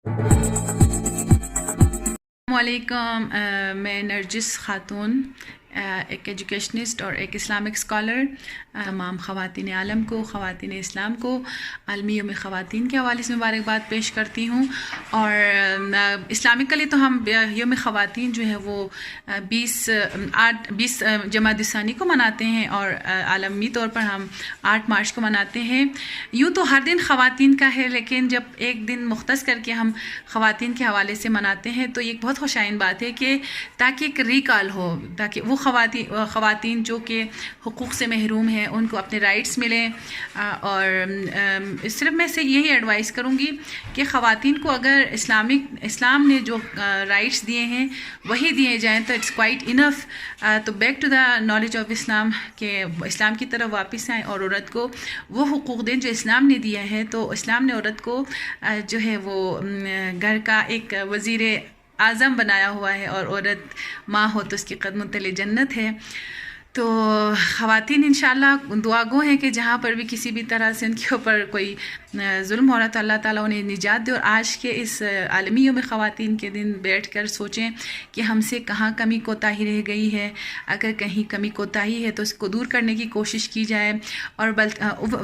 السلام علیکم، میں نرجس خاتون ایک ایجوکیشنسٹ اور ایک اسلامک اسکالر تمام خواتین عالم کو، خواتین اسلام کو عالمی یوم خواتین کے حوالے سے مبارکباد پیش کرتی ہوں۔ اور اسلامکلی تو ہم یوم خواتین جو ہے وہ 20 جمادی الثانی کو مناتے ہیں، اور عالمی طور پر ہم 8 مارچ کو مناتے ہیں۔ یوں تو ہر دن خواتین کا ہے، لیکن جب ایک دن مختص کر کے ہم خواتین کے حوالے سے مناتے ہیں تو یہ ایک بہت خوشائن بات ہے کہ تاکہ ایک ریکال ہو، تاکہ وہ خواتین جو کہ حقوق سے محروم ہیں ان کو اپنے رائٹس ملیں۔ اور صرف میں سے یہی ایڈوائز کروں گی کہ خواتین کو اگر اسلام نے جو رائٹس دیے ہیں وہی دیے جائیں تو اٹس کوائٹ انف۔ تو back to the knowledge of Islam, کہ اسلام کی طرف واپس آئیں اور عورت کو وہ حقوق دیں جو اسلام نے دیا ہے۔ تو اسلام نے عورت کو جو ہے وہ گھر کا ایک وزیر اعظم بنایا ہوا ہے، اور عورت ماں ہو تو اس کے قدموں تلے جنت ہے۔ تو خواتین انشاءاللہ دعا گو ہیں کہ جہاں پر بھی کسی بھی طرح سے ان کے اوپر کوئی ظلم ہو رہا تو اللہ تعالیٰ انہیں نجات دے۔ اور آج کے اس عالمی یوم خواتین کے دن بیٹھ کر سوچیں کہ ہم سے کہاں کمی کوتاہی رہ گئی ہے، اگر کہیں کمی کوتاہی ہے تو اس کو دور کرنے کی کوشش کی جائے۔ اور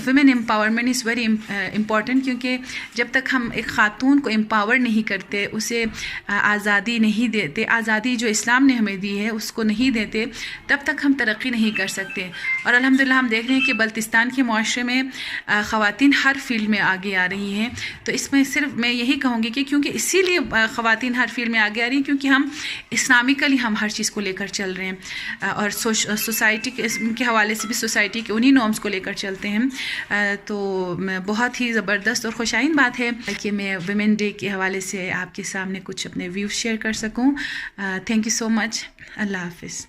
women empowerment is very important, کیونکہ جب تک ہم ایک خاتون کو امپاور نہیں کرتے، اسے آزادی نہیں دیتے، آزادی جو اسلام نے ہمیں دی ہے اس کو نہیں دیتے، تب تک ہم ترقی نہیں کر سکتے۔ اور الحمدللہ ہم دیکھ رہے ہیں کہ بلتستان کے معاشرے میں خواتین ہر فیلڈ میں آگے آ رہی ہیں۔ تو اس میں صرف میں یہی کہوں گی کہ کیونکہ اسی لیے خواتین ہر فیلڈ میں آگے آ رہی ہیں کیونکہ ہم اسلامکلی ہم ہر چیز کو لے کر چل رہے ہیں، اور سوسائٹی کے حوالے سے بھی سوسائٹی کے انہی نارمز کو لے کر چلتے ہیں۔ تو بہت ہی زبردست اور خوشائن بات ہے کہ میں ویمن ڈے کے حوالے سے آپ کے سامنے کچھ اپنے ویوز شیئر کر سکوں۔ تھینک یو سو مچ۔ اللہ حافظ۔